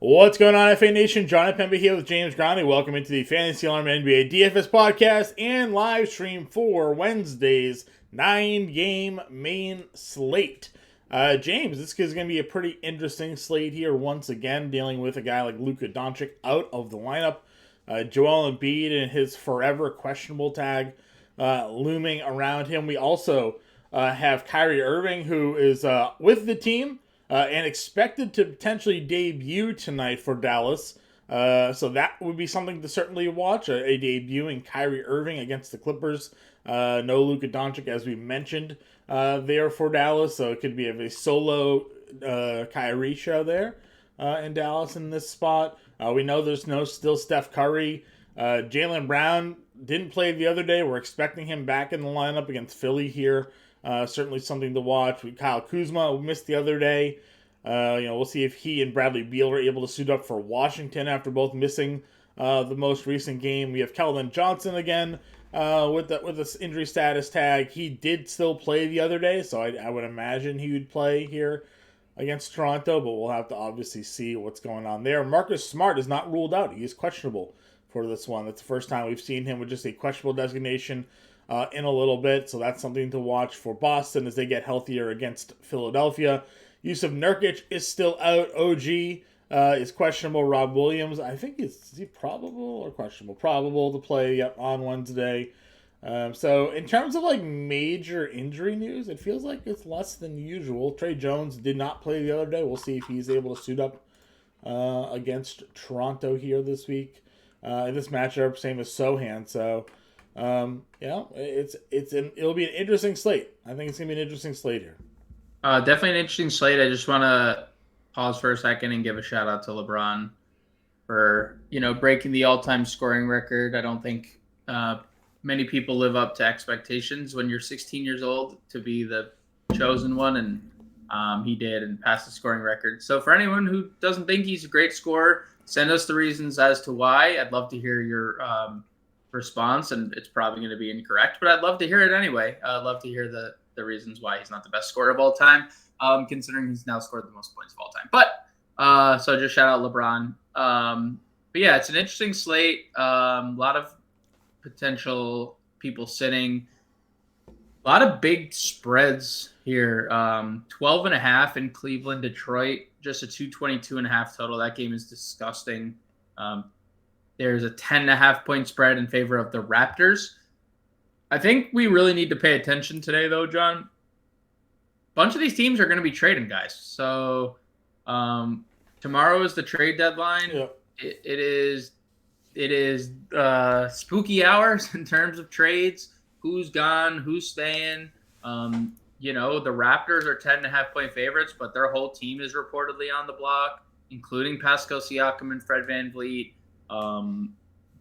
What's going on, FA Nation? Jon Impemba here with James Grande. Welcome into the Fantasy Alarm NBA DFS podcast and live stream for Wednesday's 9-game main slate. James, this is going to be a pretty interesting slate here once again, dealing with a guy like Luka Doncic out of the lineup. Joel Embiid and his forever questionable tag looming around him. We also have Kyrie Irving, who is with the team. And expected to potentially debut tonight for Dallas. So that would be something to certainly watch. A debuting Kyrie Irving against the Clippers. No Luka Doncic, as we mentioned, there for Dallas. So it could be a solo Kyrie show there in Dallas in this spot. We know there's still Steph Curry. Jaylen Brown didn't play the other day. We're expecting him back in the lineup against Philly here. Certainly something to watch. Kyle Kuzma missed the other day. We'll see if he and Bradley Beal are able to suit up for Washington after both missing the most recent game. We have Keldon Johnson again with this injury status tag. He did still play the other day, so I would imagine he would play here against Toronto, but we'll have to obviously see what's going on there. Marcus Smart is not ruled out. He is questionable for this one. That's the first time we've seen him with just a questionable designation in a little bit, so that's something to watch for Boston as they get healthier against Philadelphia. Yusuf Nurkic is still out. OG is questionable. Rob Williams, I think is he probable or questionable? Probable to play on Wednesday. So in terms of like major injury news, it feels like it's less than usual. Trey Jones did not play the other day. We'll see if he's able to suit up against Toronto here this week. In this matchup, same as Sohan. So it'll be an interesting slate. I think it's gonna be an interesting slate here. Definitely an interesting slate. I just want to pause for a second and give a shout out to LeBron for breaking the all-time scoring record. I don't think many people live up to expectations when you're 16 years old to be the chosen one, and he did and passed the scoring record. So for anyone who doesn't think he's a great scorer, send us the reasons as to why. I'd love to hear your response, and it's probably going to be incorrect, but I'd love to hear it anyway. I'd love to hear the reasons why he's not the best scorer of all time, considering he's now scored the most points of all time. But so just shout out LeBron. But yeah, it's an interesting slate. A lot of potential people sitting. A lot of big spreads here. 12.5 in Cleveland, Detroit, just a 222.5 total. That game is disgusting. There's a 10.5 point spread in favor of the Raptors. I think we really need to pay attention today, though, John. A bunch of these teams are going to be trading, guys. So tomorrow is the trade deadline. Yep. It is spooky hours in terms of trades. Who's gone? Who's staying? The Raptors are 10.5 point favorites, but their whole team is reportedly on the block, including Pascal Siakam and Fred VanVleet.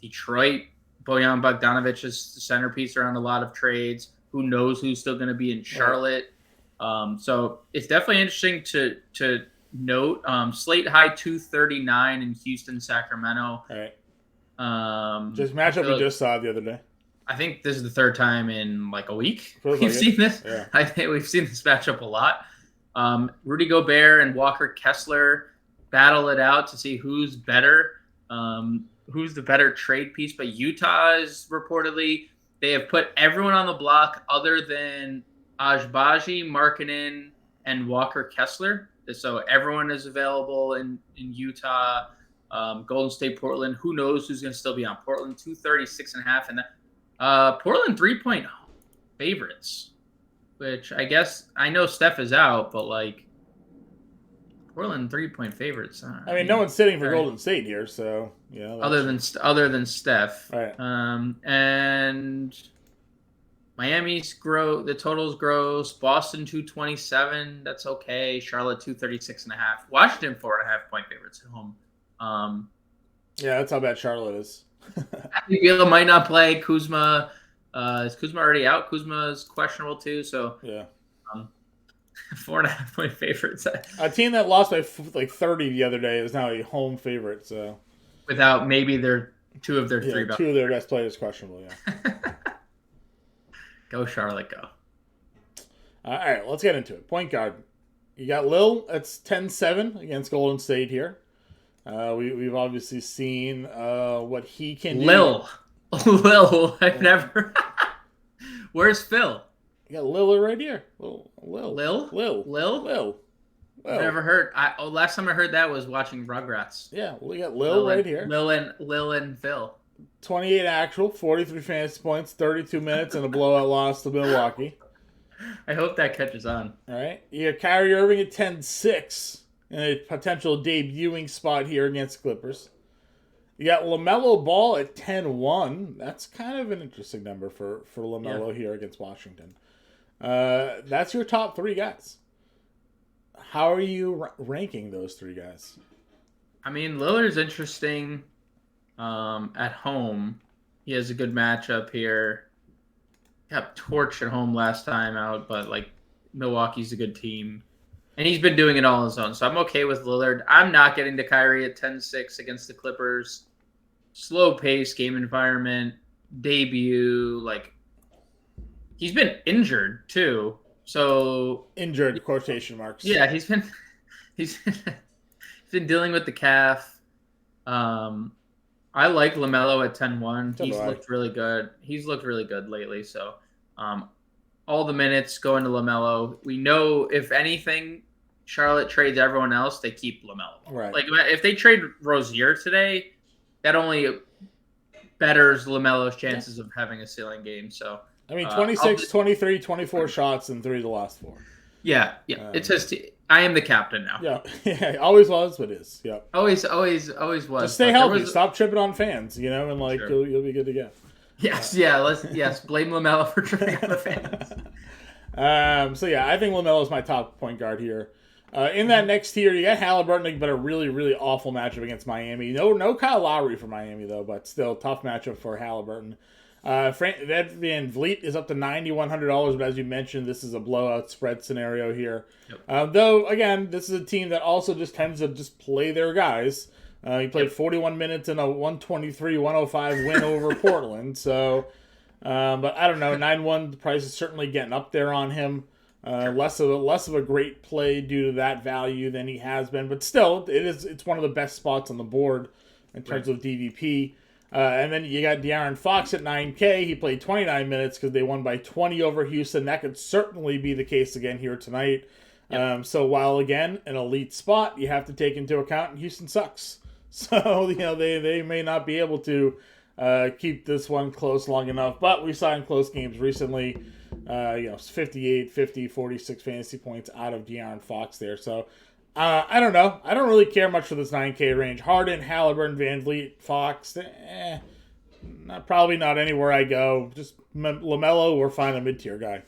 Detroit, Bojan Bogdanovic is the centerpiece around a lot of trades. Who knows who's still going to be in Charlotte? So it's definitely interesting to note. Slate high 239 in Houston, Sacramento. All right. Just matchup we just saw the other day. I think this is the third time in like a week we've seen this. Yeah. I think we've seen this matchup a lot. Rudy Gobert and Walker Kessler battle it out to see who's better. Who's the better trade piece, but Utah is reportedly, they have put everyone on the block other than Ajbaji, Markkanen, and Walker Kessler. So everyone is available in Utah. Golden State, Portland. Who knows who's going to still be on Portland? 236.5. And Portland 3-point favorites, which I guess I know Steph is out, but like Portland 3-point favorites. I mean, no one's sitting for Golden State here, so yeah. Other than Steph, right. And Miami's the totals gross. Boston 227, that's okay. Charlotte 236.5. Washington 4.5 point favorites at home. Yeah, that's how bad Charlotte is. Villa might not play. Kuzma is Kuzma already out? Kuzma is questionable too, so yeah. 4.5 point favorites. A team that lost by like 30 the other day is now a home favorite. So without maybe two of their best players questionable. Yeah. Go Charlotte, go. All right, let's get into it. Point guard. You got Lil. That's 10-7 against Golden State here. We've obviously seen what he can do. Lil, I've never. Where's Phil? You got Lillard right here. Lil. Never heard. Last time I heard that was watching Rugrats. Yeah, we got Lil right here. Lil and Phil. 28 actual, 43 fantasy points, 32 minutes, and a blowout loss to Milwaukee. I hope that catches on. All right. You got Kyrie Irving at 10-6 in a potential debuting spot here against the Clippers. You got LaMelo Ball at 10-1. That's kind of an interesting number for LaMelo here against Washington. That's your top three guys. How are you ranking those three guys? I mean, Lillard's interesting at home. He has a good matchup here. Got torched at home last time out, but like Milwaukee's a good team. And he's been doing it all on his own. So I'm okay with Lillard. I'm not getting to Kyrie at 10-6 against the Clippers. Slow pace, game environment, debut. Like, he's been injured too. So injured quotation marks. Yeah, he's been dealing with the calf. I like LaMelo at 10-1. He's looked really good. He's looked really good lately. So all the minutes going to LaMelo. We know if anything, Charlotte trades everyone else, they keep LaMelo. Right. Like if they trade Rozier today, that only betters LaMelo's chances of having a ceiling game. So I mean, 26, 23, 24 shots and 3 of the last 4. Yeah. It says I am the captain now. Yeah, always was, but is. Yep. Always was. Just stay healthy. Stop tripping on fans, and like sure. you'll be good to go. Yes, blame LaMelo for tripping on the fans. So yeah, I think LaMelo is my top point guard here. In that next tier, you got Halliburton, but a really, really awful matchup against Miami. No Kyle Lowry for Miami though, but still tough matchup for Halliburton. Ed Van Vliet is up to $9,100, but as you mentioned, this is a blowout spread scenario here. Yep. Though, again, this is a team that also just tends to just play their guys. He played 41 minutes in a 123-105 win over Portland. So, but I don't know, 9-1, the price is certainly getting up there on him. Less of a great play due to that value than he has been, but still, it's one of the best spots on the board in terms of DVP. And then you got De'Aaron Fox at 9K. He played 29 minutes because they won by 20 over Houston. That could certainly be the case again here tonight. Yep. So while, again, an elite spot, you have to take into account Houston sucks. So, they may not be able to keep this one close long enough. But we saw in close games recently, 58, 50, 46 fantasy points out of De'Aaron Fox there. So, I don't know. I don't really care much for this 9K range. Harden, Halliburton, Van Vliet, Fox, probably not anywhere I go. Just LaMelo, we're fine a mid-tier guy.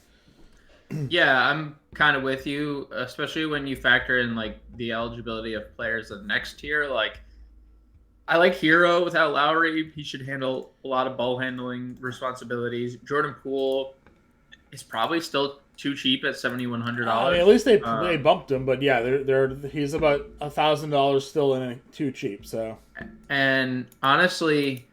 Yeah, I'm kind of with you, especially when you factor in like the eligibility of players of next tier. Like, I like Hero without Lowry. He should handle a lot of ball handling responsibilities. Jordan Poole is probably still too cheap at $7,100. I mean, at least they bumped him, but yeah, he's about $1,000 still in too cheap. So, and honestly,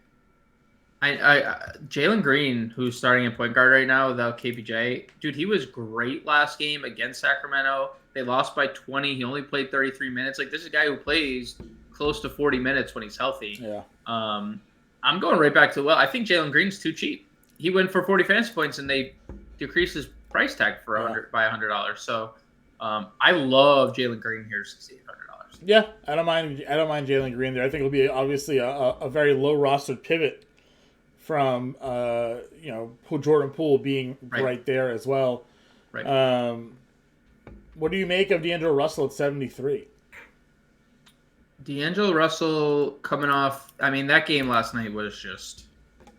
I Jalen Green, who's starting at point guard right now without KPJ, dude, he was great last game against Sacramento. They lost by 20. He only played 33 minutes. Like, this is a guy who plays close to 40 minutes when he's healthy. Yeah. I'm going right back to I think Jalen Green's too cheap. He went for 40 fantasy points and they decreased his price tag for $100. So I love Jalen Green here, $6,800. Yeah, I don't mind Jalen Green there. I think it'll be obviously a very low rostered pivot from Jordan Poole being right there as well. Right. What do you make of D'Angelo Russell at 73? D'Angelo Russell coming off. I mean, that game last night was just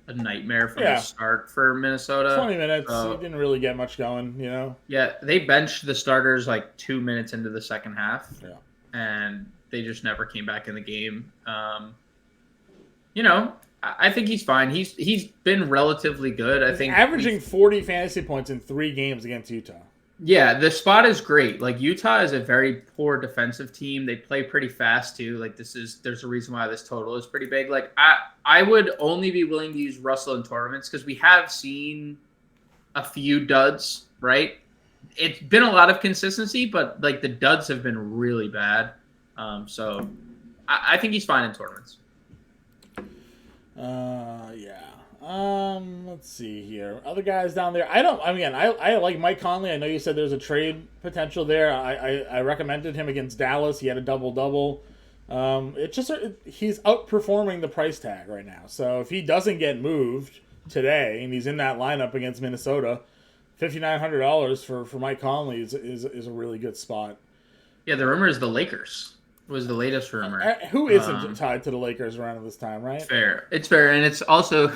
a nightmare from the start for Minnesota. 20 minutes. He didn't really get much going, Yeah, they benched the starters like 2 minutes into the second half. Yeah. And they just never came back in the game. I think he's fine. He's been relatively good. I think averaging 40 fantasy points in 3 games against Utah. Yeah, the spot is great. Like, Utah is a very poor defensive team. They play pretty fast too. Like, there's a reason why this total is pretty big. Like, I would only be willing to use Russell in tournaments because we have seen a few duds, right? It's been a lot of consistency, but like the duds have been really bad. So I think he's fine in tournaments. Yeah. Let's see here. Other guys down there. I like Mike Conley. I know you said there's a trade potential there. I recommended him against Dallas. He had a double-double. He's outperforming the price tag right now. So if he doesn't get moved today and he's in that lineup against Minnesota, $5,900 for Mike Conley is a really good spot. Yeah, the rumor is the Lakers was the latest rumor. Who isn't tied to the Lakers around this time, right? Fair. It's fair, and it's also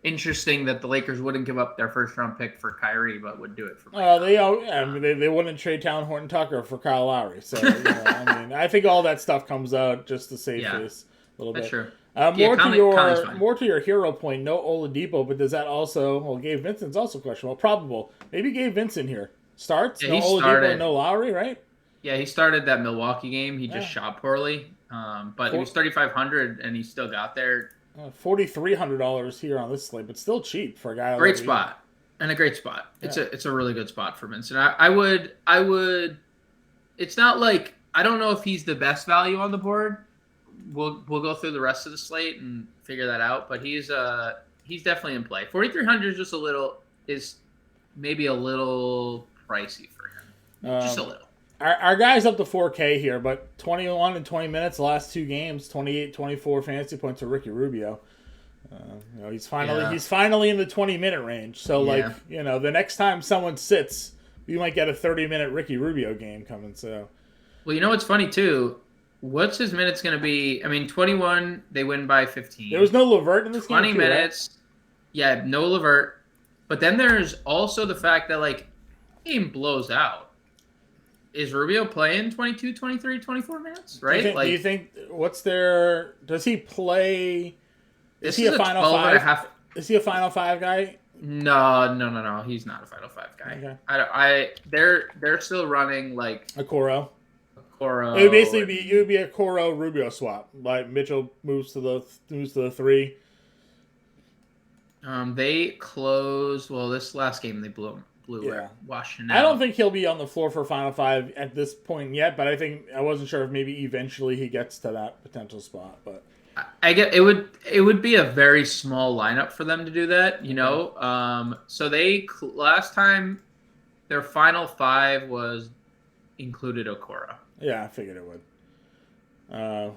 interesting that the Lakers wouldn't give up their first-round pick for Kyrie, but would do it for Mike Conley. They wouldn't trade Talon Horton Tucker for Kyle Lowry. So I think all that stuff comes out just to save face a little bit. That's true. More to your hero point, no Oladipo, but does that also? Well, Gabe Vincent's also questionable. Probable. Maybe Gabe Vincent here starts. Yeah, no Oladipo, no Lowry, right? Yeah, he started that Milwaukee game. He just shot poorly, but he was 3,500 and he still got there. $4,300 here on this slate, but still cheap for a guy. Great spot and a great spot. Yeah. It's a really good spot for Vincent. I would. It's not like I don't know if he's the best value on the board. We'll go through the rest of the slate and figure that out. But he's definitely in play. 4,300 is maybe a little pricey for him, just a little. Our guy's up to 4K here, but 21 and 20 minutes, the last two games, 28, 24 fantasy points for Ricky Rubio. He's finally in the 20-minute range. So, the next time someone sits, you might get a 30-minute Ricky Rubio game coming. So, well, you know what's funny too? What's his minutes going to be? I mean, 21, they win by 15. There was no LeVert in this 20 game. 20 minutes. Right? Yeah, no LeVert. But then there's also the fact that, game blows out. Is Rubio playing 22, 23, 24 minutes, right? Do you think does he play? Is he a Final Five? Is he a Final Five guy? No. He's not a Final Five guy. Okay. They're still running a Coro. It would be a Coro Rubio swap. Like Mitchell moves to the 3. They closed. Well, this last game they blew him. Washington. I don't think he'll be on the floor for Final Five at this point yet, but I wasn't sure if maybe eventually he gets to that potential spot. But I get it would be a very small lineup for them to do that, So they last time their Final Five was included Okoro. Yeah, I figured it would.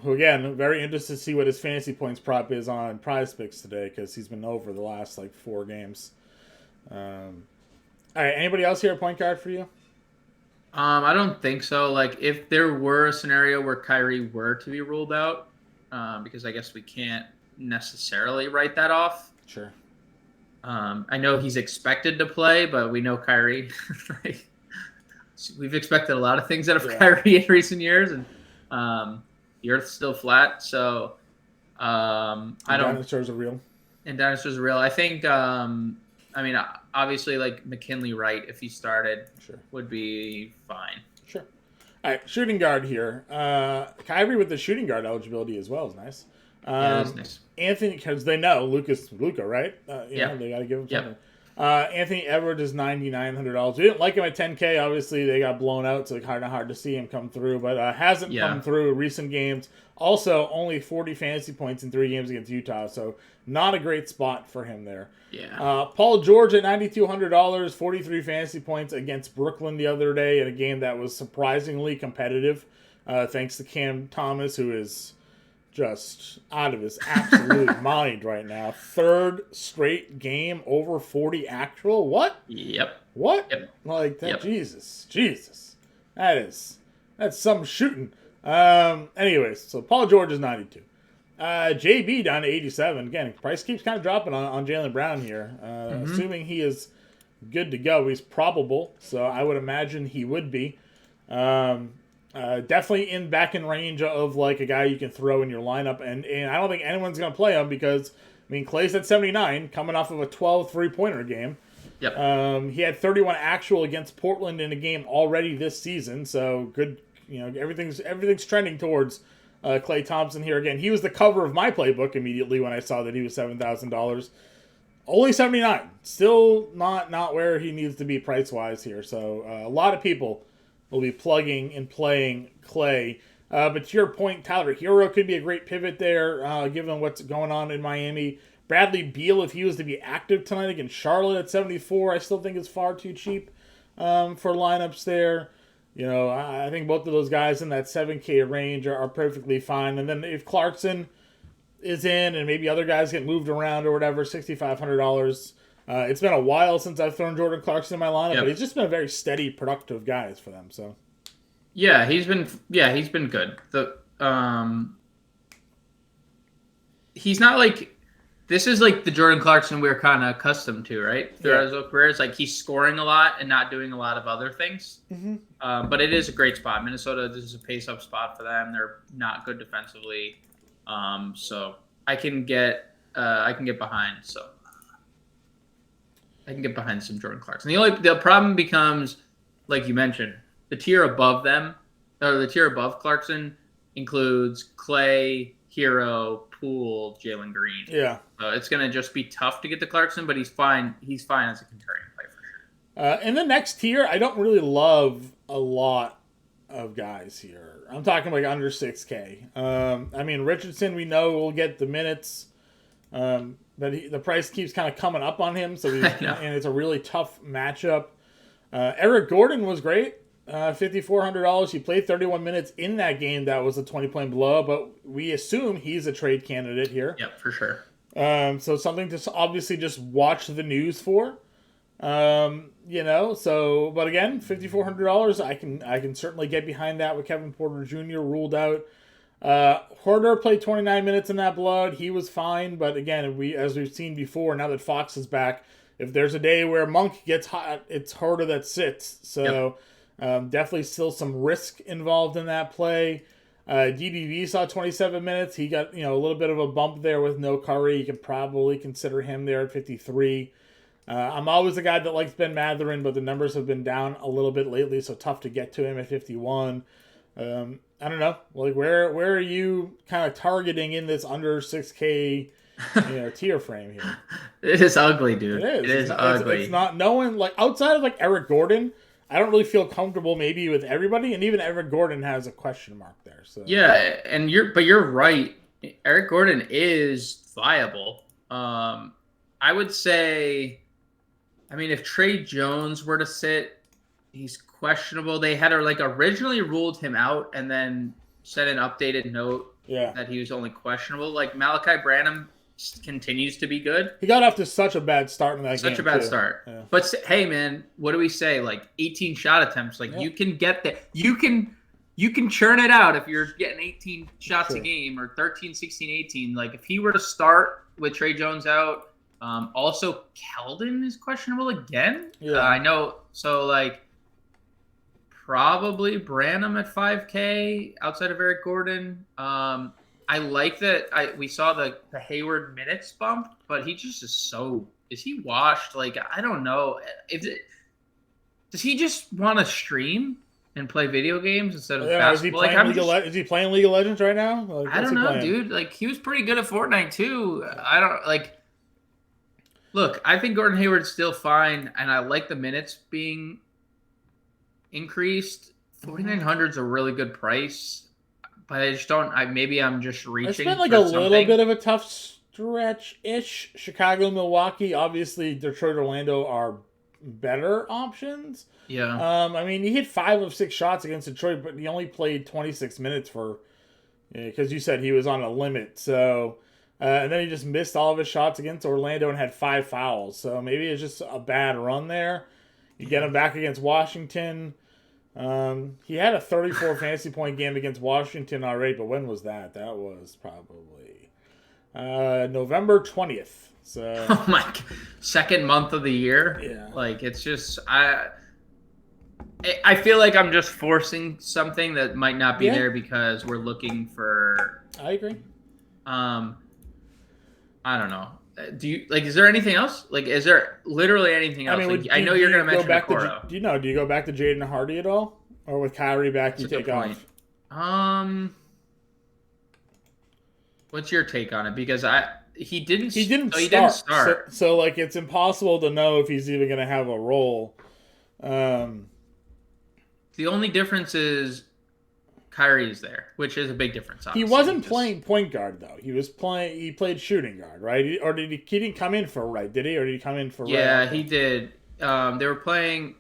Who again, very interested to see what his fantasy points prop is on PrizePicks today because he's been over the last 4 games. All right, anybody else here a point guard for you? I don't think so. If there were a scenario where Kyrie were to be ruled out, because I guess we can't necessarily write that off. Sure. I know he's expected to play, but we know Kyrie. We've expected a lot of things out of Kyrie in recent years, and the Earth's still flat. So dinosaurs are real. And dinosaurs are real. I think. Obviously, McKinley Wright, if he started, would be fine. Sure. All right, shooting guard here. Kyrie with the shooting guard eligibility as well is nice. That's nice. Anthony, because they know Luka, right? They got to give him something. Anthony Edwards is $9,900. We didn't like him at 10K. Obviously, they got blown out, so it's kind of hard to see him come through. But hasn't come through recent games. Also, only 40 fantasy points in 3 games against Utah, so not a great spot for him there. Yeah. Paul George at $9,200, 43 fantasy points against Brooklyn the other day in a game that was surprisingly competitive, thanks to Cam Thomas, who is just out of his absolute mind right now. 3rd straight game over 40 actual. What? Yep. What? Yep. Like that? Yep. Jesus. That's some shooting. Anyways, so Paul George is 92. JB down to 87. Again, price keeps kind of dropping on Jaylen Brown here. Assuming he is good to go. He's probable, so I would imagine he would be. Definitely back in range of a guy you can throw in your lineup, and I don't think anyone's going to play him because Clay's at 79, coming off of a 12 3-pointer game. Yep. He had 31 actual against Portland in a game already this season, so good. Everything's trending towards Klay Thompson here again. He was the cover of my playbook immediately when I saw that he was $7,000. Only 79, still not where he needs to be price wise here. So a lot of people will be plugging and playing Klay. But to your point, Tyler Hero could be a great pivot there, given what's going on in Miami. Bradley Beal, if he was to be active tonight against Charlotte at 74, I still think is far too cheap for lineups there. I think both of those guys in that 7K range are perfectly fine. And then if Clarkson is in and maybe other guys get moved around or whatever, $6,500. It's been a while since I've thrown Jordan Clarkson in my lineup, but he's just been a very steady, productive guy for them. So, he's been good. He's not like, this is like the Jordan Clarkson we're kind of accustomed to, right? Throughout his whole career, it's like he's scoring a lot and not doing a lot of other things. Mm-hmm. But it is a great spot. Minnesota, this is a pace-up spot for them. They're not good defensively. So I can get behind. So I can get behind some Jordan Clarkson. The problem becomes, like you mentioned, the tier above them, or the tier above Clarkson includes Clay, Hero, Poole, Jalen Green. Yeah. It's gonna just be tough to get to Clarkson, but he's fine. He's fine as a contrarian play for sure. In the next tier, I don't really love a lot of guys here. I'm talking like under 6K. Richardson, we know will get the minutes, but the price keeps kind of coming up on him, and it's a really tough matchup. Eric Gordon was great, $5,400. He played 31 minutes in that game. That was a 20-point blowout, but we assume he's a trade candidate here. Yep, for sure. So something to obviously just watch the news for. But again, $5,400, I can certainly get behind that with Kevin Porter Jr. ruled out. Horder played 29 minutes in that blood. He was fine, but again, as we've seen before, now that Fox is back, if there's a day where Monk gets hot, it's Horder that sits. So definitely still some risk involved in that play. DDV saw 27 minutes. He got a little bit of a bump there with no Curry. You can probably consider him there at 53. I'm always a guy that likes Ben Mathurin, but the numbers have been down a little bit lately, so tough to get to him at 51. I don't know. Like, where are you kind of targeting in this under 6K tier frame here? It is ugly, dude. It is ugly. It's not no one, like, outside of like Eric Gordon, I don't really feel comfortable maybe with everybody, and even Eric Gordon has a question mark there. So yeah, and you're right. Eric Gordon is viable. I would say, if Trey Jones were to sit, he's questionable. They had originally ruled him out and then sent an updated note that he was only questionable. Like, Malachi Branham continues to be good. He got off to such a bad start in that game. Such a bad start. Yeah. But hey, man, what do we say? Like, 18 shot attempts. Like, you can get that. You can churn it out if you're getting 18 shots a game, or 13, 16, 18. Like, if he were to start with Trey Jones out, also Keldon is questionable again. Yeah. I know. So, like, probably Branham at 5K outside of Eric Gordon. I like that. We saw the Hayward minutes bump, but he just is he washed? Like, I don't know. Does he just want to stream and play video games instead of basketball? Is he playing League of Legends right now? Like, I don't know, dude. Like, he was pretty good at Fortnite too. I don't like. Look, I think Gordon Hayward's still fine, and I like the minutes being increased. 4,900 is a really good price. But I just don't. Maybe I'm just reaching. It's been like a little bit of a tough stretch-ish. Chicago, Milwaukee, obviously Detroit, Orlando are better options. Yeah. He hit 5 of 6 shots against Detroit, but he only played 26 minutes because you said he was on a limit. So, and then he just missed all of his shots against Orlando and had 5 fouls. So maybe it's just a bad run there. You get him back against Washington. He had a 34 fantasy point game against Washington already, but when was that? That was probably November 20th. So, oh my God. Second month of the year. Yeah. Like, it's just I feel like I'm just forcing something that might not be there because we're looking for. I agree. I don't know. Do you is there anything else? Like, is there literally anything else? I know you're going to mention Okoro. Do you go back to Jaden Hardy at all? Or with Kyrie back, you take off? What's your take on it? Because he didn't start. So it's impossible to know if he's even going to have a role. The only difference is Kyrie's there, which is a big difference. He wasn't playing point guard though. He played shooting guard, right? Or did he didn't come in for right? Did he? Or did he come in for right? Yeah, he did. They were playing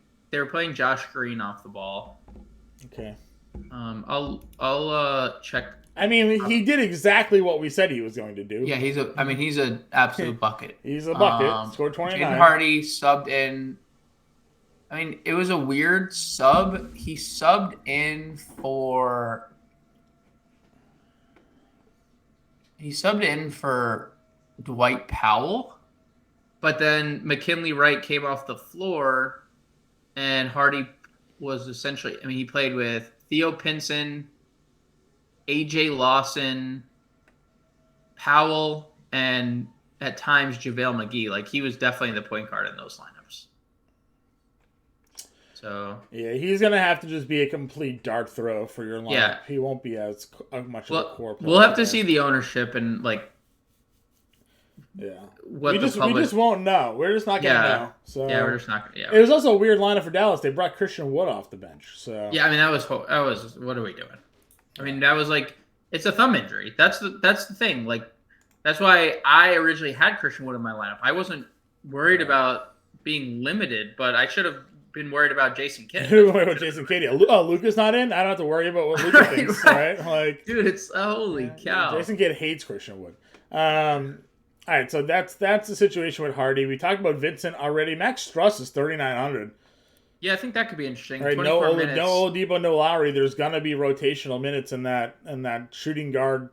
Josh Green off the ball. Okay. I'll check. I mean, he did exactly what we said he was going to do. Yeah, he's an absolute bucket. He's a bucket. Scored 29. Jaden Hardy subbed in. I mean, it was a weird sub. He subbed in for Dwight Powell, but then McKinley Wright came off the floor, and Hardy was essentially. I mean, he played with Theo Pinson, AJ Lawson, Powell, and at times JaVale McGee. Like, he was definitely the point guard in those lineups. So yeah, he's gonna have to just be a complete dart throw for your lineup. Yeah. He won't be as much of a core player. We'll have to see the ownership and like. Yeah, we just won't know. We're just not gonna know. So yeah, we're just not gonna. Yeah, it was also a weird lineup for Dallas. They brought Christian Wood off the bench. So yeah, I mean that was what are we doing? I mean that was like it's a thumb injury. That's the thing. Like that's why I originally had Christian Wood in my lineup. I wasn't worried about being limited, but I should have been worried about Jason Kidd. About Jason Kidd. Oh, Luka's not in. I don't have to worry about what Luka thinks, right? Like, dude, it's holy cow. Jason Kidd hates Christian Wood. All right, so that's the situation with Hardy. We talked about Vincent already. Max Struss is 3,900. Yeah, I think that could be interesting. Right, no Oladipo, no Lowry. There's gonna be rotational minutes in that shooting guard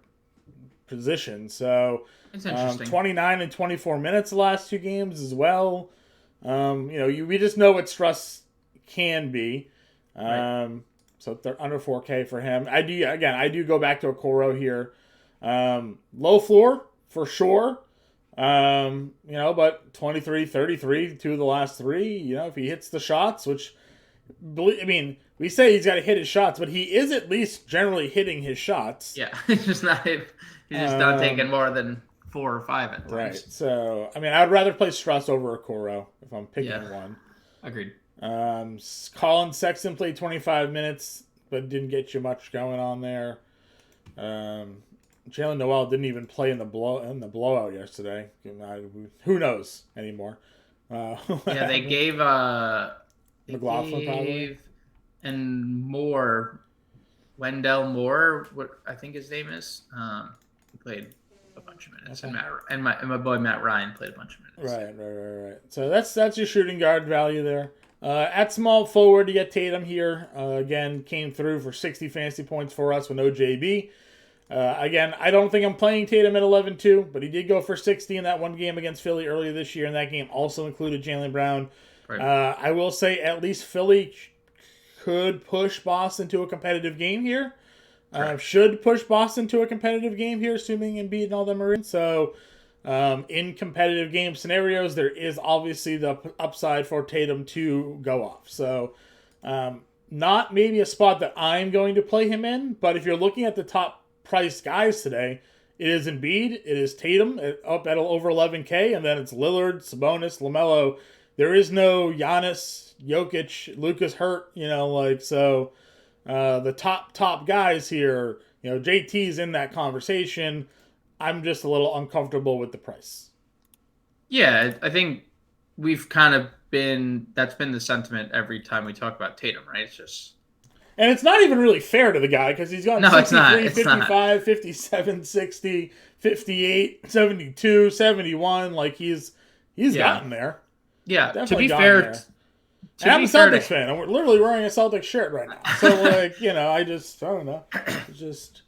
position. So it's interesting. 29 and 24 minutes the last two games as well. We just know what Struss can be. Right. So they're under 4K for him. I do go back to a Okoro here. Low floor for sure. But 23, 33, two of the last three, if he hits the shots, which, I mean, we say he's got to hit his shots, but he is at least generally hitting his shots. Yeah, he's just not taking more than 4 or 5 at times. Right, so, I mean, I'd rather play Struss over Okoro if I'm picking one. Agreed. Colin Sexton played 25 minutes, but didn't get you much going on there. Jalen Noel didn't even play in the blowout yesterday. Who knows anymore? They gave McLaughlin probably and Wendell Moore, what I think his name is. He played a bunch of minutes, okay. and my boy Matt Ryan played a bunch of minutes. Right. So that's your shooting guard value there. At small forward, you get Tatum here. Again, came through for 60 fantasy points for us with no JB. Again, I don't think I'm playing Tatum at 11-2, but he did go for 60 in that one game against Philly earlier this year, and that game also included Jaylen Brown. Right. I will say at least Philly could push Boston to a competitive game here. Should push Boston to a competitive game here, assuming Embiid and all them are in. So, in competitive game scenarios, there is obviously the upside for Tatum to go off. So, not maybe a spot that I'm going to play him in, but if you're looking at the top price guys today, it is Embiid, it is Tatum up at over 11K, and then it's Lillard, Sabonis, LaMelo. There is no Giannis, Jokic, Luka's hurt, so the top guys here, JT's in that conversation. I'm just a little uncomfortable with the price. Yeah, I think we've kind of that's been the sentiment every time we talk about Tatum, right? It's just. And it's not even really fair to the guy because he's gone 63, 55, 57, 60, 58, 72, 71. Like he's gotten there. Yeah, definitely to be fair. And I'm a Celtics fan. I'm literally wearing a Celtics shirt right now. So I don't know.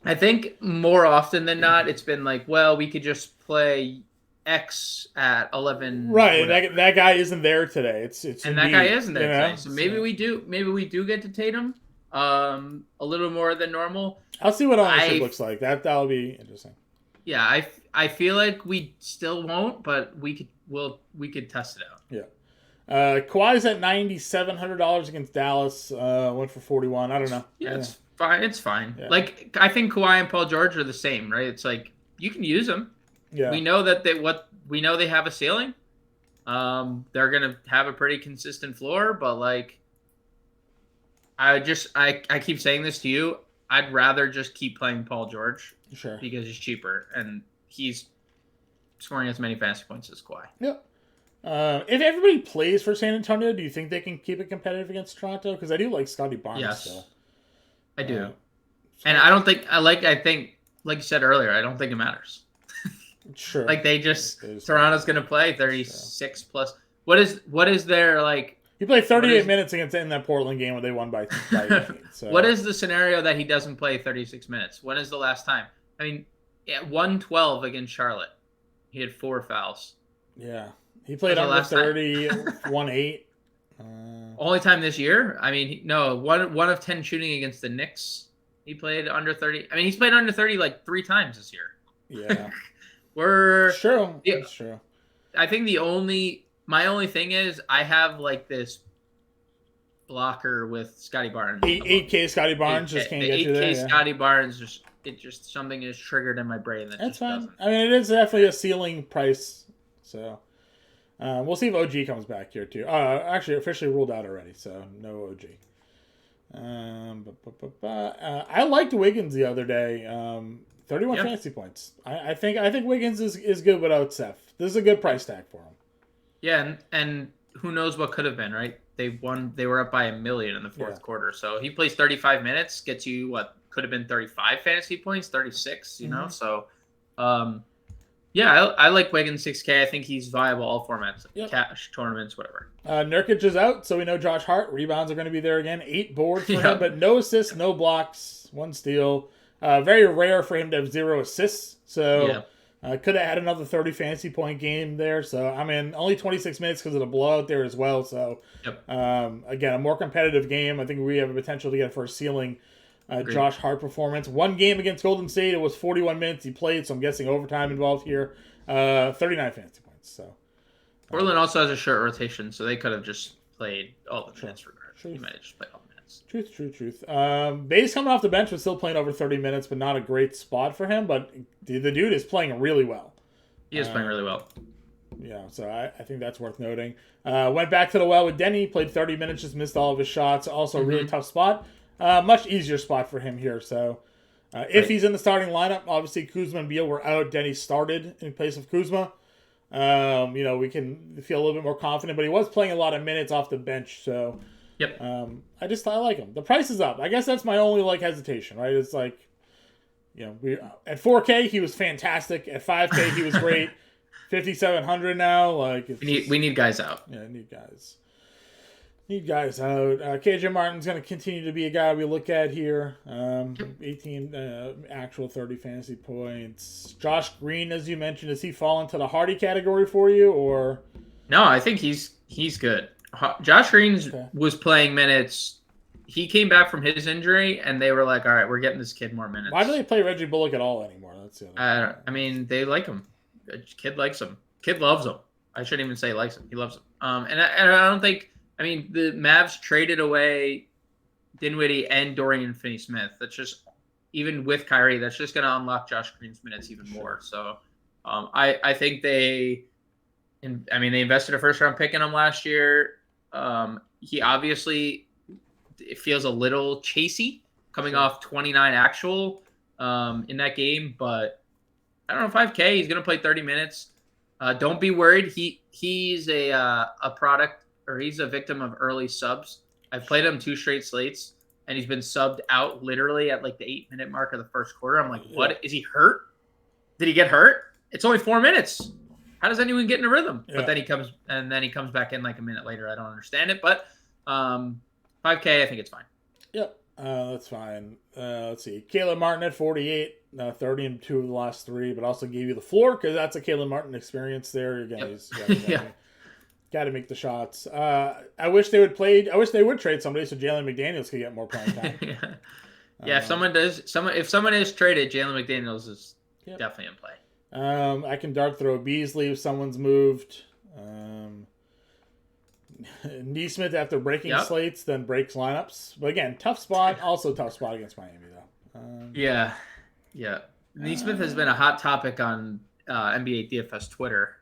I think more often than not, it's been like, well, we could just play X at 11. Right, that guy isn't there today. It's and that guy isn't there today. So maybe we do get to Tatum. A little more than normal. I'll see what ownership looks like. That'll be interesting. Yeah, I feel like we still won't, but we could test it out. Yeah. Kawhi's at $9,700 against Dallas. Went for 41. I don't know. Yeah, it's fine. It's fine. Yeah. Like I think Kawhi and Paul George are the same, right? It's like you can use them. Yeah. We know that they have a ceiling. They're gonna have a pretty consistent floor, but like. I keep saying this to you. I'd rather just keep playing Paul George Sure. because he's cheaper and he's scoring as many fantasy points as Kawhi. Yep. If everybody plays for San Antonio, do you think they can keep it competitive against Toronto? Because I do like Scotty Barnes still. I do. And I don't think I think like you said earlier, I don't think it matters. Sure. Like they just Toronto's going to play 36 plus. What is their like? He played 38 minutes against in that Portland game where they won by 18. So. What is the scenario that he doesn't play 36 minutes? When is the last time? I mean, at 112 against Charlotte, he had 4 fouls. Yeah, he played under 30, 1-8. Only time this year? I mean, no, one of 10 shooting against the Knicks. He played under 30. I mean, he's played under 30 like 3 times this year. Yeah, it's true. It's true. I think my only thing is I have like this blocker with Scotty Barnes. 8K Scotty Barnes just can't get you there. 8K Scotty Barnes just something is triggered in my brain that's fine. Doesn't. I mean, it is definitely a ceiling price. So we'll see if OG comes back here too. Actually, officially ruled out already, so no OG. I liked Wiggins the other day. 31 fantasy points. I think Wiggins is good without Seth. This is a good price tag for him. Yeah, and who knows what could have been, right? They were up by $1 million in the fourth quarter. So he plays 35 minutes, gets you what could have been 35 fantasy points, 36, you know? So I like Wiggins 6K. I think he's viable all formats. Yep. Cash, tournaments, whatever. Nurkic is out, so we know Josh Hart. Rebounds are going to be there again. 8 boards for him, but no assists, no blocks, 1 steal. Very rare for him to have 0 assists. So could have had another 30 fantasy point game there. So, I mean, only 26 minutes because of the blowout there as well. So, again, a more competitive game. I think we have a potential to get for a ceiling Josh Hart performance. 1 game against Golden State. It was 41 minutes he played, so I'm guessing overtime involved here. 39 fantasy points. So Portland also has a short rotation, so they could have just played all the minutes regardless. He might have just played all the minutes. Truth. Bates coming off the bench was still playing over 30 minutes, but not a great spot for him. But the dude is playing really well. He is playing really well. Yeah, so I think that's worth noting. Went back to the well with Denny, played 30 minutes, just missed all of his shots. Also a really tough spot. Much easier spot for him here. So if he's in the starting lineup, obviously Kuzma and Beal were out. Denny started in place of Kuzma. We can feel a little bit more confident, but he was playing a lot of minutes off the bench. So I like him. The price is up. I guess that's my only hesitation, right? It's like, we at 4K he was fantastic. At 5K he was great. 5,700 now. We need guys out. Yeah, need guys out. KJ Martin's going to continue to be a guy we look at here. 18 actual 30 fantasy points. Josh Green, as you mentioned, does he fall into the Hardy category for you, or? No, I think he's good. Josh Green was playing minutes. He came back from his injury, and they were like, "All right, we're getting this kid more minutes." Why do they play Reggie Bullock at all anymore? That's the other I mean, they like him. Kid likes him. Kid loves him. I shouldn't even say likes him. He loves him. And I don't think. I mean, the Mavs traded away Dinwiddie and Dorian Finney-Smith. That's just, even with Kyrie, that's just going to unlock Josh Green's minutes even more. So I think they invested a first-round pick in him last year. He obviously, it feels a little chasey coming off 29 actual in that game. But I don't know, 5K, he's going to play 30 minutes. Don't be worried. He's a product, or he's a victim of early subs. I've played him 2 straight slates, and he's been subbed out literally at the 8-minute mark of the first quarter. I'm like, what? Is he hurt? Did he get hurt? It's only 4 minutes. How does anyone get in a rhythm? Yeah. But then he comes back in a minute later. I don't understand it, but 5K, I think it's fine. Yep, that's fine. Let's see. Caleb Martin at 48, 30 in 2 of the last 3, but also gave you the floor because that's a Caleb Martin experience there. Again, he's got to make the shots. I wish they would trade somebody so Jalen McDaniels could get more playing time. If someone is traded, Jalen McDaniels is definitely in play. I can dart throw Beasley if someone's moved. Neesmith after breaking slates, then breaks lineups. But again, tough spot. Also tough spot against Miami though. Neesmith has been a hot topic on NBA DFS Twitter.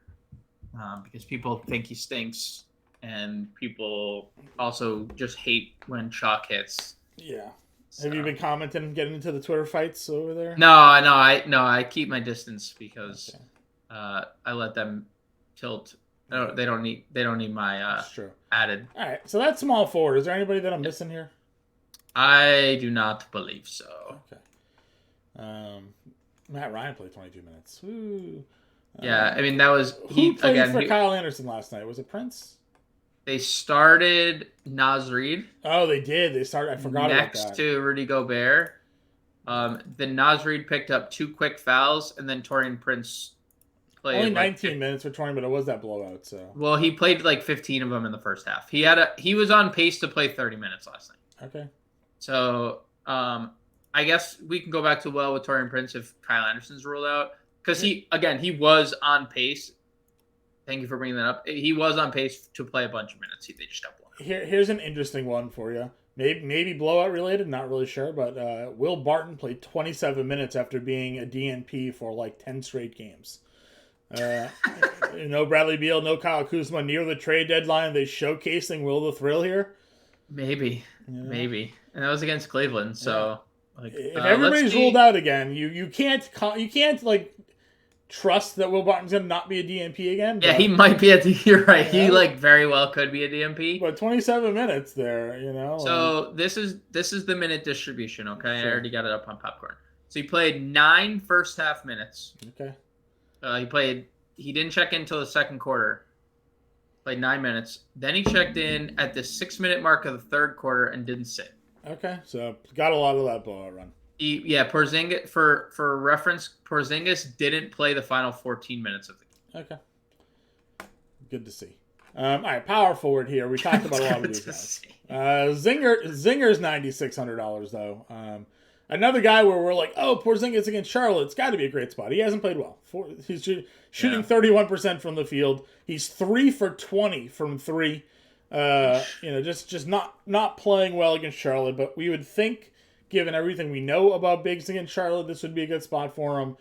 Because people think he stinks, and people also just hate when chalk hits. Yeah. Have you So. been commenting, getting into the Twitter fights over there? No, I keep my distance because I let them tilt. They don't need my That's true. added. All right, so that's small forward. Is there anybody that I'm missing here? I do not believe so. Okay. Matt Ryan played 22 minutes. Ooh. Yeah, I mean that was who played for Kyle Anderson last night? Was it Prince? They started Naz Reid. Oh, they did. They started. I forgot about that. Next to Rudy Gobert. Then Naz Reid picked up 2 quick fouls, and then Taurean Prince played only 19 minutes for Taurean, but it was that blowout. So well, he played like 15 of them in the first half. He was on pace to play 30 minutes last night. Okay. So I guess we can go back to with Taurean Prince if Kyle Anderson's ruled out because he was on pace. Thank you for bringing that up. He was on pace to play a bunch of minutes. They just got blown out. Here's an interesting one for you. Maybe blowout related, not really sure, but Will Barton played 27 minutes after being a DNP for like 10 straight games. No Bradley Beal, no Kyle Kuzma near the trade deadline. They showcasing Will the Thrill here. Maybe, and that was against Cleveland. So if everybody's ruled out again, you can't like trust that Will Barton's gonna not be a DNP again. Yeah, he might be you're right. He very well could be a DNP. But 27 minutes there, So this is the minute distribution. Okay, sure. I already got it up on Popcorn. So he played 9 first half minutes. Okay. He didn't check in until the second quarter. Played 9 minutes. Then he checked in at the 6-minute mark of the third quarter and didn't sit. Okay, so got a lot of that blowout run. Porzingis for reference, Porzingis didn't play the final 14 minutes of the game. Okay, good to see. All right, power forward here. We talked about a lot of these guys. Zinger's $9,600 though. Another guy where we're like, oh, Porzingis against Charlotte. It's got to be a great spot. He hasn't played well. He's shooting 31% from the field. He's 3 for 20 from 3. Just not playing well against Charlotte. But we would think, given everything we know about bigs against Charlotte, this would be a good spot for him.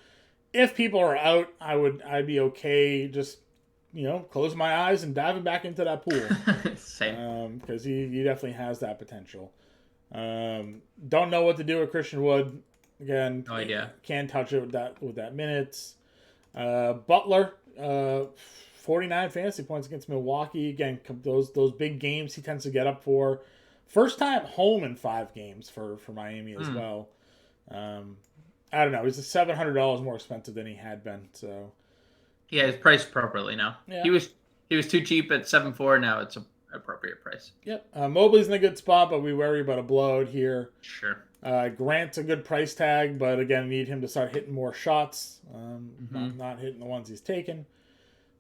If people are out, I'd be okay just closing my eyes and diving back into that pool. Same. Because he definitely has that potential. Don't know what to do with Christian Wood. Again, no idea. Can't touch it with that minutes. Butler, 49 fantasy points against Milwaukee. Again, those big games he tends to get up for. First time home in 5 games for Miami as well. I don't know. He's $700 more expensive than he had been. So yeah, it's priced appropriately now. Yeah. He was too cheap at 7.4. Now it's an appropriate price. Yep. Mobley's in a good spot, but we worry about a blowout here. Sure. Grant's a good price tag, but again, need him to start hitting more shots. Not hitting the ones he's taken.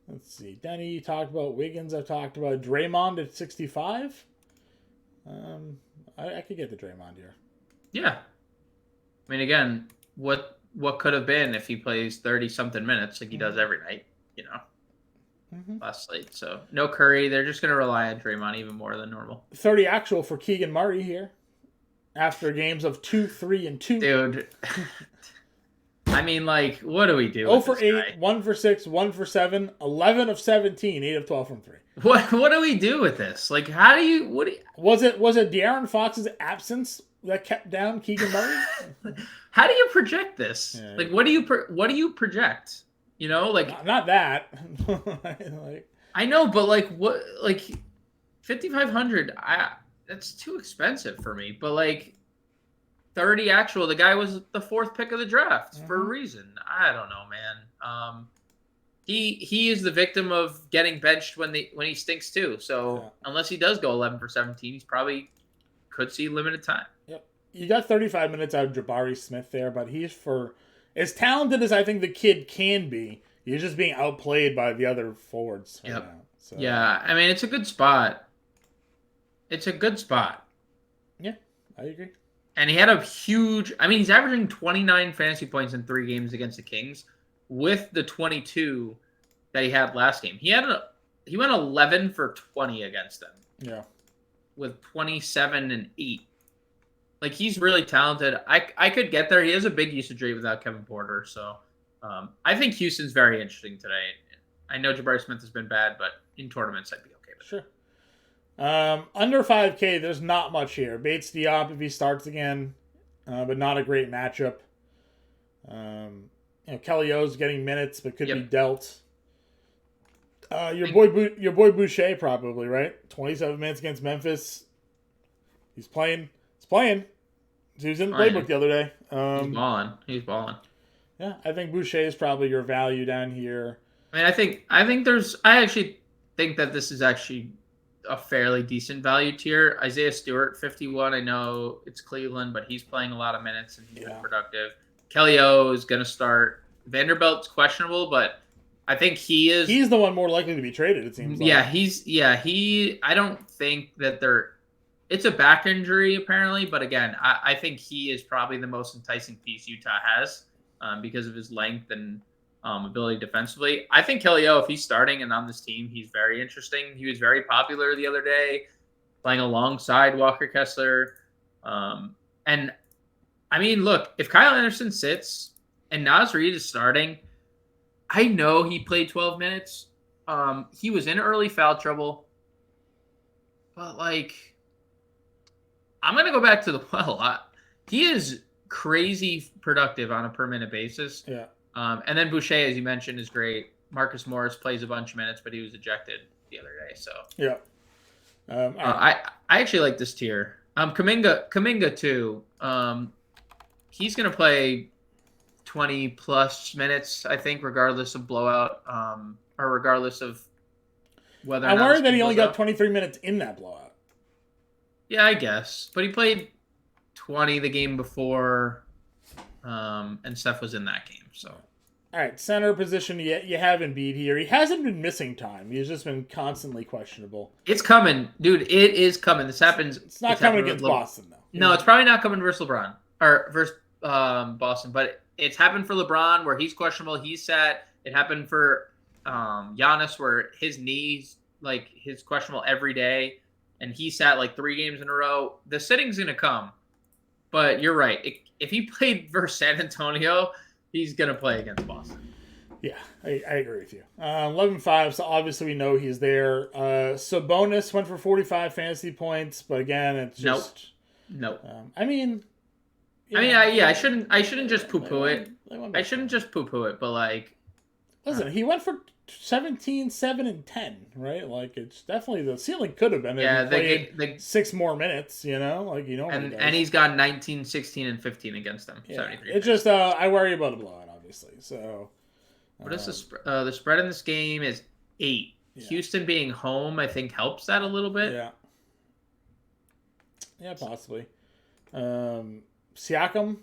Let's see. Denny, you talked about. Wiggins, I've talked about. Draymond at 65. I could get the Draymond here. Yeah. I mean, again, what could have been if he plays 30-something minutes like he does every night, last slate. So no Curry. They're just going to rely on Draymond even more than normal. 30 actual for Keegan Murray here after games of 2, 3, and 2. Dude. I mean, what do we do? 0 for 8, guy? 1 for 6, 1 for 7, 11 of 17, 8 of 12 from 3. What do we do with this? How do you Was it De'Aaron Fox's absence that kept down Keegan Murray? How do you project this? Yeah. What do you project? Not that. I know, but what 5,500? That's too expensive for me. But 30 actual. The guy was the 4th pick of the draft for a reason. I don't know, man. He is the victim of getting benched when he stinks too. So unless he does go 11 for 17, he's probably could see limited time. Yep. You got 35 minutes out of Jabari Smith there, but he's as talented as I think the kid can be. He's just being outplayed by the other forwards. Yep. Right now, so. Yeah, I mean it's a good spot. Yeah, I agree. And he had a huge. I mean, he's averaging 29 fantasy points in 3 games against the Kings, with the 22 that he had last game. He went 11 for 20 against them. Yeah. With 27 and 8. He's really talented. I could get there. He has a big usage rate without Kevin Porter. So I think Houston's very interesting today. I know Jabari Smith has been bad, but in tournaments I'd be okay with it. Sure. Under 5K, there's not much here. Bates Diop, if he starts again, but not a great matchup. Kelly O's getting minutes, but could be dealt. Your boy Boucher probably, right? 27 minutes against Memphis. He's playing. He was in the playbook the other day. He's balling. Yeah, I think Boucher is probably your value down here. I mean, I actually think that this is actually a fairly decent value tier. Isaiah Stewart, 51. I know it's Cleveland, but he's playing a lot of minutes and he's been productive. Kelly O is going to start. Vanderbilt's questionable, but I think he's the one more likely to be traded, it seems like. I don't think that it's a back injury apparently, but again, I think he is probably the most enticing piece Utah has because of his length and ability defensively. I think Kelly O, if he's starting and on this team, he's very interesting. He was very popular the other day, playing alongside Walker Kessler. And I mean, look, if Kyle Anderson sits and Naz Reid is starting, I know he played 12 minutes. He was in early foul trouble. But, I'm going to go back to the well. He is crazy productive on a per-minute basis. Yeah. And then Boucher, as you mentioned, is great. Marcus Morris plays a bunch of minutes, but he was ejected the other day. So yeah. I actually like this tier. Kuminga too. He's going to play 20 plus minutes, I think, regardless of blowout, or regardless of whether. I'm worried that he only got 23 minutes in that blowout. Yeah, I guess, but he played 20 the game before, and Steph was in that game. So, all right, center position. You have Embiid here. He hasn't been missing time. He's just been constantly questionable. It's coming, dude. It is coming. This happens. It's not coming against Boston though. No, it's probably not coming versus LeBron or versus Boston, but it's happened for LeBron where he's questionable. He's sat. It happened for Giannis where his knees his questionable every day, and he sat 3 games in a row. The sitting's gonna come, but you're right. If he played versus San Antonio, he's gonna play against Boston. Yeah, I agree with you. 11-5, so obviously we know he's there. Sabonis went for 45 fantasy points, but again, it's just nope. I shouldn't just poo-poo it. I shouldn't just poo-poo it, but listen, he went for 17, 7, and 10, right? It's definitely the ceiling could have been. Yeah, they 6 more minutes, and he's got 19, 16, and 15 against them. Yeah, it's just I worry about a blowout, obviously. So, what is the spread in this game is 8. Yeah. Houston being home, I think, helps that a little bit. Yeah, possibly. Siakam,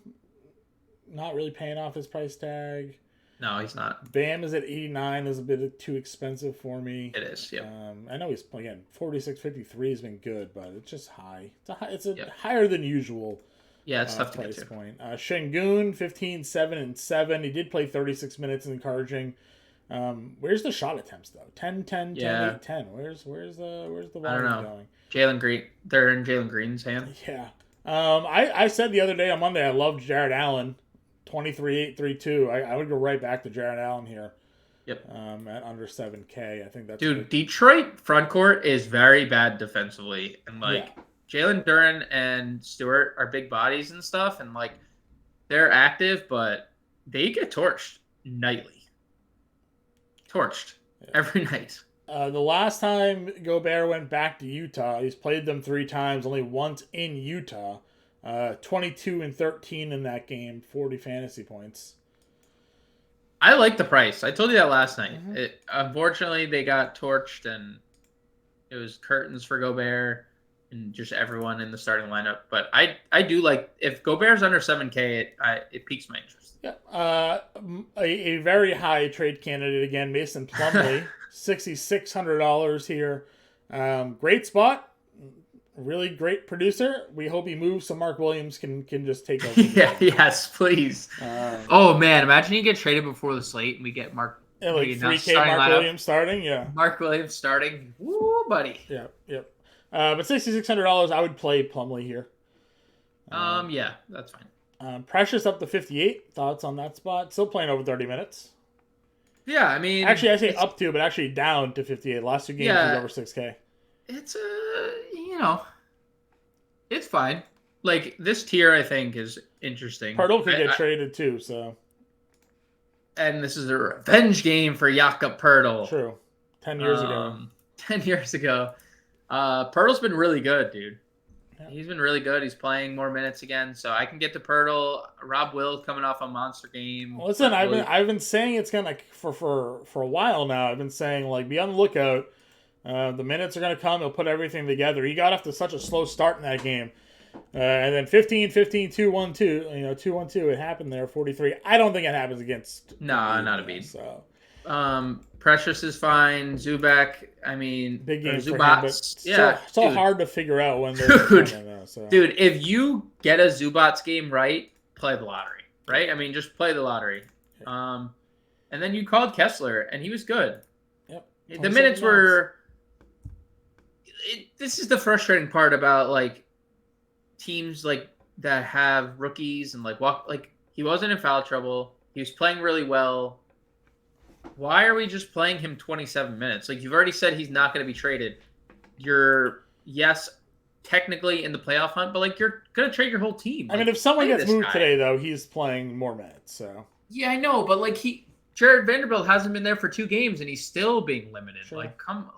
not really paying off his price tag. No, he's not. Bam is at 89, is a bit too expensive for me. It is, yeah. I know he's, again, 46.53 has been good, but it's just high. It's higher than usual. Yeah, it's tough to price get to. Point. Shengun, 15, 7, and 7. He did play 36 minutes, encouraging. Where's the shot attempts though? 10, 10, 10, 8, 10. Where's the volume going? Jalen Green. They're in Jalen Green's hand. Yeah. I said the other day on Monday I loved Jared Allen. 23.832. I would go right back to Jared Allen here. Yep. At under 7K. I think that's Detroit front court is very bad defensively, and Jalen Duren and Stewart are big bodies and stuff, and they're active, but they get torched nightly. Every night. The last time Gobert went back to Utah, he's played them 3 times, only once in Utah. 22 and 13 in that game, 40 fantasy points. I like the price. I told you that last night. Mm-hmm. Unfortunately, they got torched, and it was curtains for Gobert and just everyone in the starting lineup. But I do like, if Gobert's under 7K, it piques my interest. Yeah. A very high trade candidate again, Mason Plumlee, $6,600 here. Great spot. Really great producer. We hope he moves so Mark Williams can just take over. Yes, please. Oh man, imagine you get traded before the slate and we get Mark. 3K Mark Williams starting. Yeah, Mark Williams starting. Woo, buddy. Yeah. But $6,600, I would play Plumlee here. Yeah, that's fine. Precious up to 58. Thoughts on that spot? Still playing over 30 minutes. Yeah, I mean, actually, I say up to, but actually down to 58. Last 2 games was over 6K. It's it's fine. like this tier, I think is interesting. Pirtle could get traded too, so. And this is a revenge game for Jakob Pirtle. True. 10 years ago. 10 years ago. Pirtle's been really good, dude. Yeah. He's been really good. He's playing more minutes again, so I can get to Pirtle. Rob Will coming off a monster game. Listen, I've been saying it's gonna for a while now. I've been saying like be on the lookout. The minutes are gonna come. He'll put everything together. He got off to such a slow start in that game. And then 15, 15, 2, 1, 2. 2, 1, 2. It happened there. 43. I don't think it happens against. No, not a beat. So, Precious is fine. Zubak. I mean, big game for him, but so hard to figure out when they're coming, Dude, if you get a Zubats game right, play the lottery. Right? I mean, just play the lottery. Yeah. And then you called Kessler, and he was good. Yep. The minutes were. This is the frustrating part about like. Teams like that have rookies and he wasn't in foul trouble. He was playing really well. Why are we just playing him 27 minutes? Like you've already said he's not going to be traded. You're technically in the playoff hunt, but like you're going to trade your whole team. I mean, if someone gets moved today though, he's playing more minutes. So yeah, I know, but like Jared Vanderbilt hasn't been there for 2 games and he's still being limited. Sure. Come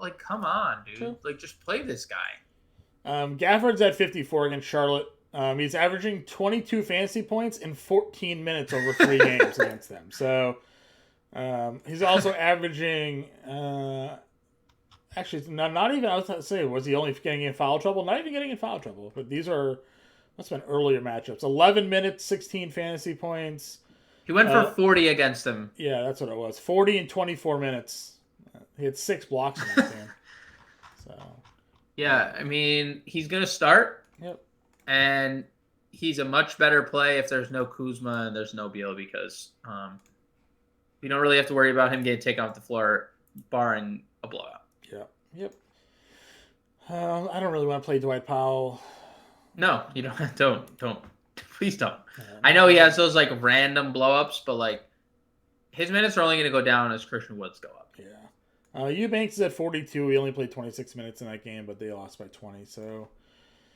on, dude. Sure. Like just play this guy. Gafford's at 54 against Charlotte. He's averaging 22 fantasy points in 14 minutes over 3 games against them. So he's also averaging. Actually, not even. I was going to say, was he only getting in foul trouble? Not even getting in foul trouble. But these are must have been earlier matchups. 11 minutes, 16 fantasy points. He went for 40 against them. Yeah, that's what it was. 40 in 24 minutes. He had 6 blocks in that game. So. Yeah, I mean, he's going to start. Yep. And he's a much better play if there's no Kuzma and there's no Beal because we don't really have to worry about him getting taken off the floor barring a blowout. Yep. I don't really want to play Dwight Powell. No, you don't. Don't. Please don't. I know he has those like random blowups, but like his minutes are only going to go down as Christian Woods go up. Yeah. Eubanks is at 42. He only played 26 minutes in that game, but they lost by 20. So,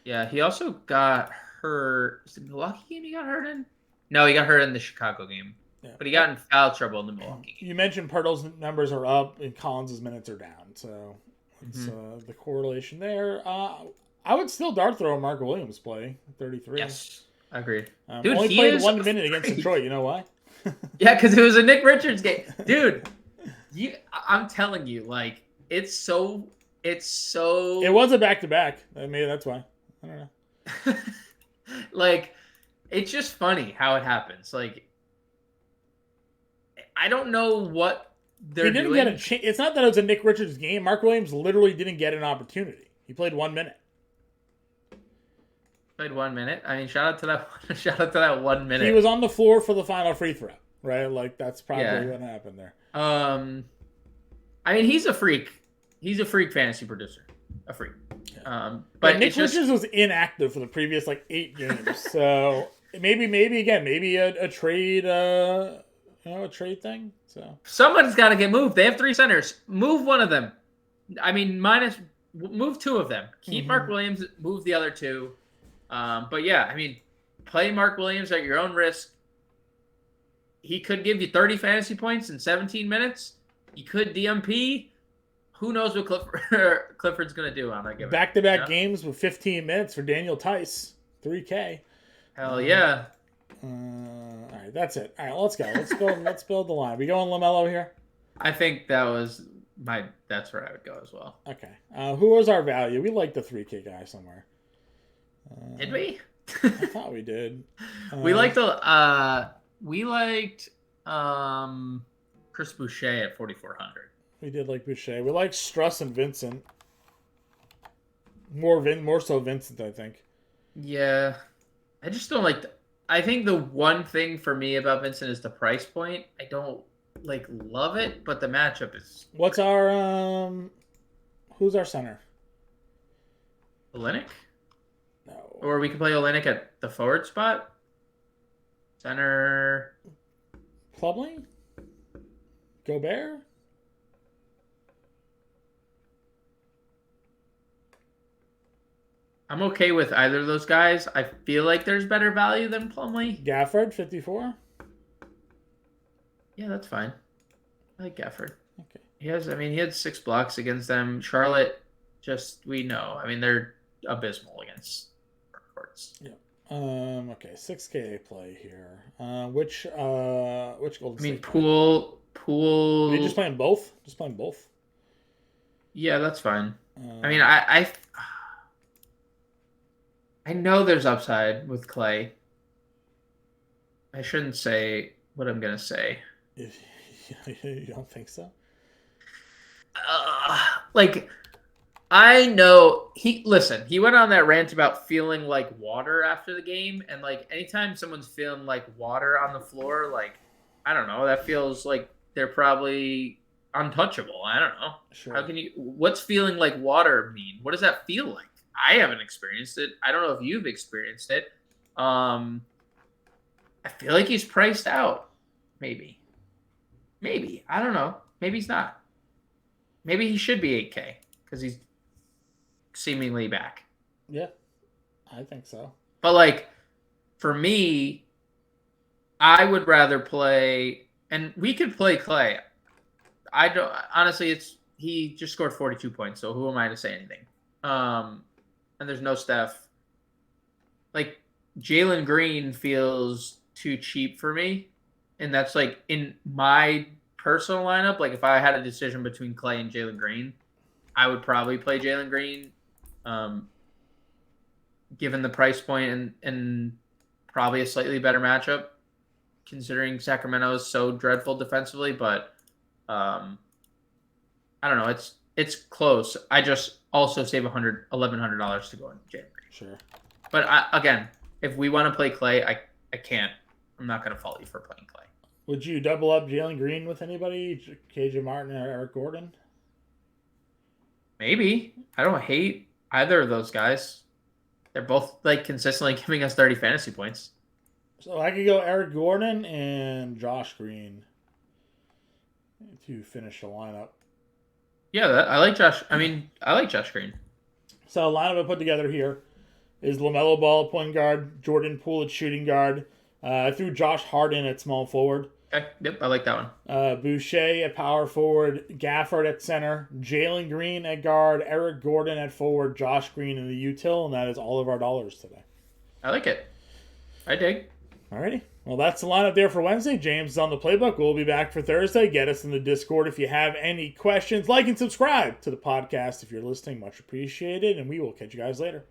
yeah, he also got hurt. Was it the Milwaukee game he got hurt in? No, he got hurt in the Chicago game. Yeah. But he got in foul trouble in the Milwaukee game. You mentioned Pirtle's numbers are up and Collins' minutes are down. So, it's the correlation there. I would still dart throw Mark Williams play 33. Yes, I agree. Dude, only played 1 minute against Detroit. You know why? Yeah, because it was a Nick Richards game. Dude. I'm telling you, like it's so. It was a back-to-back. Maybe that's why. I don't know. Like, it's just funny how it happens. Like, I don't know what they're doing. Get a chance. It's not that it was a Nick Richards game. Mark Williams literally didn't get an opportunity. He played 1 minute. Played 1 minute. I mean, shout out to that. Shout out to that 1 minute. He was on the floor for the final free throw. Right, like that's probably what happened there. I mean, he's a freak. He's a freak fantasy producer. A freak. Yeah. But Nick Richards was inactive for the previous 8 games. So maybe a trade, a trade thing. So someone's got to get moved. They have 3 centers. Move one of them. I mean, move 2 of them. Keep Mark Williams. Move the other 2. But yeah, I mean, play Mark Williams at your own risk. He could give you 30 fantasy points in 17 minutes. He could DMP. Who knows what Clifford's going to do on that game? Back-to-back games with 15 minutes for Daniel Tice. 3K. Hell yeah. All right, that's it. All right, let's go. Let's build the line. We going LaMelo here? I think that's where I would go as well. Okay. Who was our value? We liked the 3K guy somewhere. Did we? I thought we did. We liked Chris Boucher at 4,400. We did like Boucher. We like Struss and Vincent. More so Vincent, I think. Yeah. I just don't like... I think the one thing for me about Vincent is the price point. I don't, love it, but the matchup is... What's our... Who's our center? Olynyk? No. Or we could play Olynyk at the forward spot? Center... Plumlee? Gobert? I'm okay with either of those guys. I feel like there's better value than Plumlee. Gafford, 54. Yeah, that's fine. I like Gafford. Okay. He had 6 blocks against them. Charlotte, we know. I mean, they're abysmal against courts. Yeah. Okay, 6K play here. Which Golden State? Poole. Are you just playing both? Just playing both? Yeah, that's fine. I know there's upside with Clay. I shouldn't say what I'm gonna say. You don't think so? I know he went on that rant about feeling like water after the game, and like anytime someone's feeling like water on the floor, like I don't know, that feels like they're probably untouchable. I don't know. Sure. What's feeling like water mean? What does that feel like? I haven't experienced it. I don't know if you've experienced it. I feel like he's priced out. Maybe. I don't know. Maybe he's not. Maybe he should be 8K because he's seemingly back. Yeah, I think so. But like, for me, I would rather play, and we could play Clay. I don't honestly. He just scored 42 points, so who am I to say anything? And there's no Steph. Like Jalen Green feels too cheap for me, and that's like in my personal lineup. Like if I had a decision between Clay and Jalen Green, I would probably play Jalen Green, given the price point and probably a slightly better matchup, considering Sacramento is so dreadful defensively. But I don't know. It's close. I just also save $1,100 to go in Jalen Green. Sure. But again, if we want to play Clay, I can't. I'm not going to fault you for playing Clay. Would you double up Jalen Green with anybody? KJ Martin or Eric Gordon? Maybe. I don't hate either of those guys. They're both like consistently giving us 30 fantasy points. So I could go Eric Gordon and Josh Green to finish the lineup. Yeah, I like Josh. I like Josh Green. So the lineup I put together here is LaMelo Ball, point guard, Jordan Poole at shooting guard. I threw Josh Hart in at small forward. Okay, yep, I like that one. Boucher at power forward, Gafford at center, Jalen Green at guard, Eric Gordon at forward, Josh Green in the util, and that is all of our dollars today. I like it. I dig. Alrighty. Well, that's the lineup there for Wednesday. James is on the playbook. We'll be back for Thursday. Get us in the Discord if you have any questions. Like and subscribe to the podcast if you're listening. Much appreciated, and we will catch you guys later.